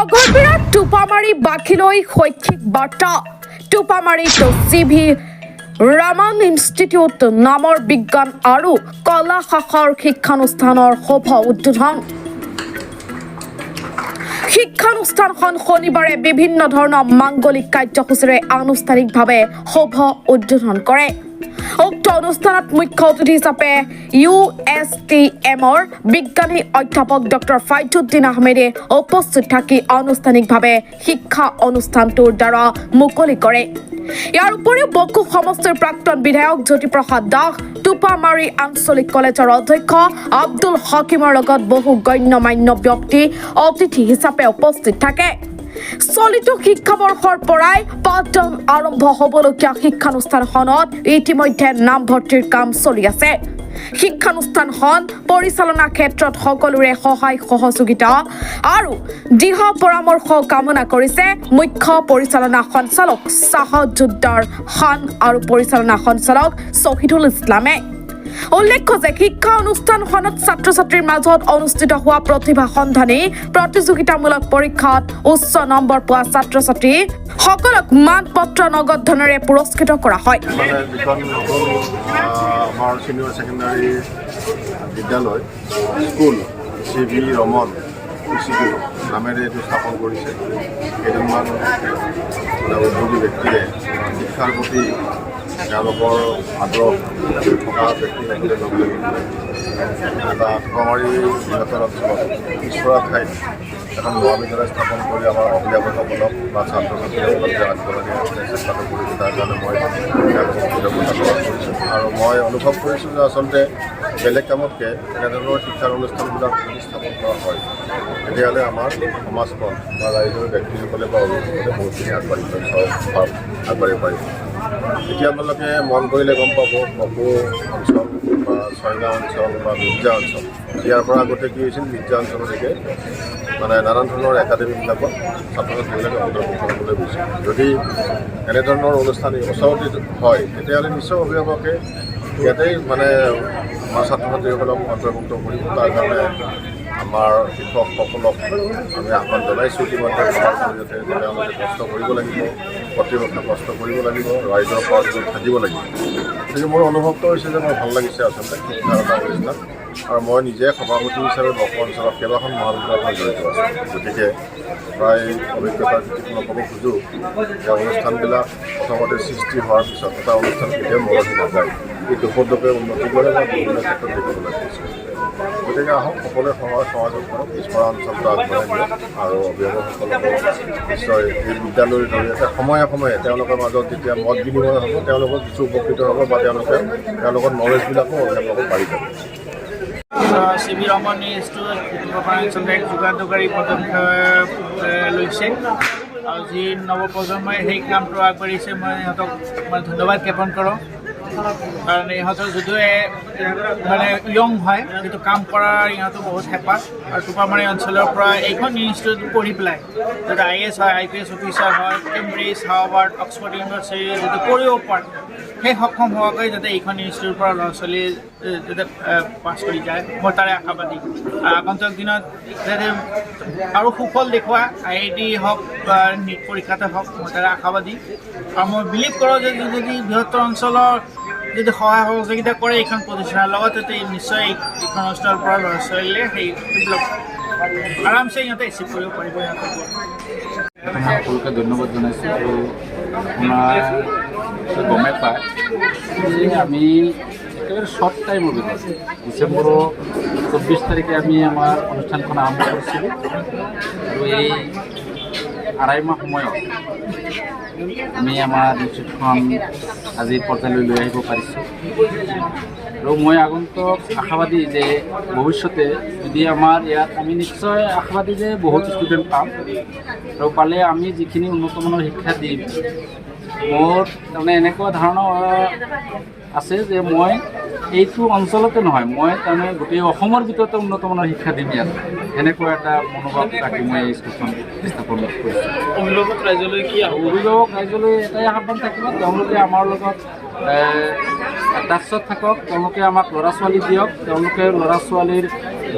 নগৰবিৰাট টোপামাৰী বাকীলৈ শৈক্ষিক বাৰ্তা টোপামাৰীত চিভি ৰামান ইনষ্টিটিউট নামৰ বিজ্ঞান আৰু কলা শাখাৰ শিক্ষানুষ্ঠানৰ শুভ উদ্বোধন শিক্ষানুষ্ঠানখন শনিবাৰে বিভিন্ন ধৰণৰ মাংগলিক কাৰ্যসূচীৰে আনুষ্ঠানিকভাৱে শুভ উদ্বোধন কৰে উক্ত অনুষ্ঠানত মুখ্য অতিথি হিচাপে USTMৰ বিজ্ঞানী অধ্যাপক ডক্টৰ ফাইজুদ্দিন আহমেদে উপস্থিত থাকি আনুষ্ঠানিকভাৱে শিক্ষা অনুষ্ঠানটোৰ দ্বাৰা মুকলি কৰে ইয়াৰ উপৰিও বকো সমষ্টিৰ প্ৰাক্তন বিধায়ক জ্যোতিপ্ৰসাদ দাস টোপামাৰী আঞ্চলিক কলেজৰ অধ্যক্ষ আব্দুল হাকিমৰ লগত বহু গণ্যমান্য ব্যক্তি অতিথি হিচাপে উপস্থিত থাকে চলিত শিক্ষাবৰ্ষৰ পৰাই পাঠদান আৰম্ভ হ'বলগীয়া শিক্ষানুষ্ঠানখনত ইতিমধ্যে নামভৰ্তিৰ কাম চলি আছে শিক্ষানুষ্ঠানখন পৰিচালনা ক্ষেত্ৰত সকলোৰে সহায় সহযোগিতা আৰু দিহা পৰামৰ্শ কামনা কৰিছে মুখ্য পৰিচালনা সঞ্চালক চাহাজুদ্দাৰ খান আৰু পৰিচালনা সঞ্চালক শহীদুল ইছলামে উল্লেখ্য যে শিক্ষা অনুষ্ঠানখনত ছাত্ৰ ছাত্ৰীৰ মাজত অনুষ্ঠিত হোৱা প্ৰতিভা সন্ধানী প্ৰতিযোগিতামূলক পৰীক্ষাত উচ্চ নম্বৰ পোৱা ছাত্ৰ ছাত্ৰী সকলক মানপত্ৰ নগদ ধনেৰে পুৰস্কৃত কৰা হয় আমাৰ সিনিয়ৰ সেকেন্ডাৰী বিদ্যালয় স্কুল চিভি ৰমন ইনষ্টিটিউট নামেৰে এইটো স্থাপন কৰিছে কেইজনমান উদ্যোগী ব্যক্তিয়ে শিক্ষাৰ প্ৰতি তেওঁলোকৰ আগ্ৰহ থকা ব্যক্তিসকলে লগ লাগি এটা টোপামাৰী বৃহত্তৰ অঞ্চলত পিছপৰা ঠাইত এখন মহাবিদ্যালয় স্থাপন কৰি আমাৰ অভিভাৱকসকলক বা ছাত্ৰ ছাত্ৰীসকলক যে আগবঢ়াই চেষ্টাটো কৰিছোঁ তাৰ কাৰণে মই কৰিছোঁ আৰু মই অনুভৱ কৰিছোঁ যে আচলতে বেলেগ কামতকৈ এনেধৰণৰ শিক্ষাৰ অনুষ্ঠানবিলাক যদি স্থাপন কৰা হয় তেতিয়াহ'লে আমাৰ সমাজখন বা ৰাইজৰ ব্যক্তিসকলে বা অভিভাৱকসকলে বহুতখিনি আগবাঢ়িব পাৰিব এতিয়া আপোনালোকে মন কৰিলে গম পাব বকো অঞ্চল বা ছয়গাঁও অঞ্চল বা মিৰ্জা অঞ্চল ইয়াৰ পৰা আগতে কি হৈছিল মিৰ্জা অঞ্চললৈকে মানে নানান ধৰণৰ একাডেমীবিলাকত ছাত্ৰ ছাত্ৰীবিলাকে অন্তৰ্ভুক্ত হ'বলৈ গৈছিল যদি এনেধৰণৰ অনুষ্ঠান ওচৰতে হয় তেতিয়াহ'লে নিশ্চয় অভিভাৱকে ইয়াতেই মানে আমাৰ ছাত্ৰ ছাত্ৰীসকলক অন্তৰ্ভুক্ত কৰিব তাৰ কাৰণে আমাৰ শিক্ষকসকলক আমি আহ্বান জনাইছোঁ ইতিমধ্যে আমাৰ জৰিয়তে যে তেওঁলোকে কষ্ট কৰিব লাগিব কৰ্তৃপক্ষই কষ্ট কৰিব লাগিব ৰাইজৰ সহযোগ থাকিব লাগিব গতিকে মোৰ অনুভৱটো হৈছে যে মোৰ ভাল লাগিছে আচলতে শিক্ষাৰ এটা অনুষ্ঠান আৰু মই নিজে সভাপতি হিচাপে বকো অঞ্চলত কেইবাখন মহাবিদ্যালয়ত জড়িত আছোঁ গতিকে প্ৰায় অভিজ্ঞতাৰ ভিত্তিত মই ক'ব খোজোঁ যে অনুষ্ঠানবিলাক প্ৰথমতে সৃষ্টি হোৱাৰ পিছত এটা অনুষ্ঠান কেতিয়াও মৰহি নাযায় ই দুপদপে উন্নতি কৰে বা বিভিন্ন ক্ষেত্ৰত দেখিবলৈ পাইছোঁ গতিকে আহক সকলোৱে সহযোগ কৰক পিছপৰা অঞ্চলটো আগবঢ়াই দিয়ক আৰু অভিভাৱকসকলকো নিশ্চয় এই বিদ্যালয়ৰ জৰিয়তে সময়ে সময়ে তেওঁলোকৰ মাজত যেতিয়া মত বিনিময় হ'ব তেওঁলোকক কিছু উপকৃত হ'ব বা তেওঁলোকৰ নলেজবিলাকো অভিভাৱকক বাঢ়ি যাব চিভি ৰমন ইনষ্টিটিউট অঞ্চলতে এক যুগান্তকাৰী পদক্ষেপ লৈছে আৰু যি নৱপ্ৰজন্মই সেই কামটো আগবাঢ়িছে মই সিহঁতক ধন্যবাদ জ্ঞাপন কৰোঁ কাৰণ ইহঁতৰ যদিও মানে য়ং হয় কিন্তু কাম কৰাৰ ইহঁতৰ বহুত হেঁপাহ আৰু টোপামাৰী অঞ্চলৰ পৰা এইখন ইনষ্টিটিউট পঢ়ি পেলাই যাতে IAS হয় IPS অফিচাৰ হয় কেম্ব্ৰিজ হাৰ্ভাৰ্ড অক্সফৰ্ড ইউনিভাৰ্চিটি যাতে কৰিব পাৰে সেই সক্ষম হোৱাকৈ যাতে এইখন ইনষ্টিটিউটৰ পৰা ল'ৰা ছোৱালী যাতে পাছ কৰি যায় মই তাৰে আশাবাদী আগন্তুক দিনত যাতে আৰু সুফল দেখুওৱা IIT হওক বা নীট পৰীক্ষাতে হওক মই তাৰে আশাবাদী আৰু মই বিলিভ কৰোঁ যে যদি বৃহত্তৰ অঞ্চলৰ যদি সহায় সহযোগিতা কৰে এইখন প্ৰতিষ্ঠানৰ লগতে নিশ্চয় এইখন অনুষ্ঠানৰ পৰা ল'ৰা ছোৱালীয়ে সেইবিলাক আৰামছে সিহঁতে এচিভ কৰিব পাৰিব সিহঁতক সকলোকে ধন্যবাদ জনাইছোঁ আৰু আপোনাৰ গমে পায় যে আমি একেবাৰে শ্বৰ্ট টাইমৰ ভিতৰত ডিচেম্বৰৰ 24 তাৰিখে আমি আমাৰ অনুষ্ঠানখন আৰম্ভ কৰিছিলোঁ আৰু এই আঢ়াই মাহ সময়ত আমি আমাৰ ইনষ্টিটিউটখন আজিৰ পৰ্যায়লৈ লৈ আহিব পাৰিছোঁ আৰু মই আগন্তুক আশাবাদী যে ভৱিষ্যতে যদি আমাৰ ইয়াত আমি নিশ্চয় আশাবাদী যে বহুত ষ্টুডেণ্ট পাম আৰু পালে আমি যিখিনি উন্নতমানৰ শিক্ষা দিম মোৰ তাৰমানে এনেকুৱা ধাৰণা আছে যে মই এইটো অঞ্চলতে নহয় মই তাৰমানে গোটেই অসমৰ ভিতৰতে উন্নতমানৰ শিক্ষা দিম ইয়াত এনেকুৱা এটা মনোভাৱ ৰাখি মই এই স্কুলখন স্থাপন কৰিছোঁ অভিভাৱক ৰাইজলৈ কি অভিভাৱক ৰাইজলৈ এটাই আহ্বান থাকিব তেওঁলোকে আমাৰ লগত টাচত থাকক তেওঁলোকে আমাক ল'ৰা ছোৱালী দিয়ক তেওঁলোকে ল'ৰা ছোৱালীৰ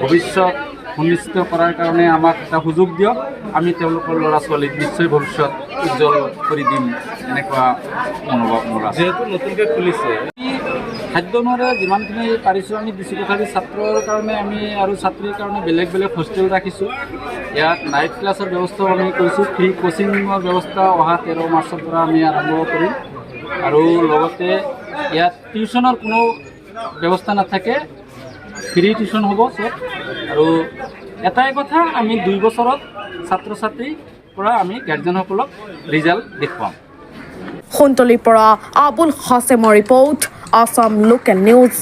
ভৱিষ্যত সুনিশ্চিত কৰাৰ কাৰণে আমাক এটা সুযোগ দিয়ক, আমি তেওঁলোকৰ ল'ৰা ছোৱালীক নিশ্চয় ভৱিষ্যত উজ্জ্বল কৰি দিম, এনেকুৱা মনোভাৱ মোৰ আছে। যিহেতু নতুনকৈ খুলিছে, খাদ্য নোৱাৰে যিমানখিনি পাৰিছোঁ আমি দিছোঁ, তথাপি ছাত্ৰৰ কাৰণে আমি আৰু ছাত্ৰীৰ কাৰণে বেলেগ বেলেগ হোষ্টেল ৰাখিছোঁ। ইয়াত নাইট ক্লাছৰ ব্যৱস্থাও আমি কৰিছোঁ, ফ্ৰী কোচিঙৰ ব্যৱস্থা অহা 13 মাৰ্চৰ পৰা আমি আৰম্ভ কৰিম। আৰু লগতে ইয়াত টিউশ্যনৰ কোনো ব্যৱস্থা নাথাকে, ফ্ৰী টিউশ্যন হ'ব চব। আৰু এটাই কথা, আমি 2 বছৰত ছাত্ৰ ছাত্ৰীৰ পৰা আমি গাৰ্জেনসকলক ৰিজাল্ট দেখুৱাম। সোণতলীৰ পৰা আবুল হাছেমৰ ৰিপৰ্ট, আসাম লোকেল নিউজ।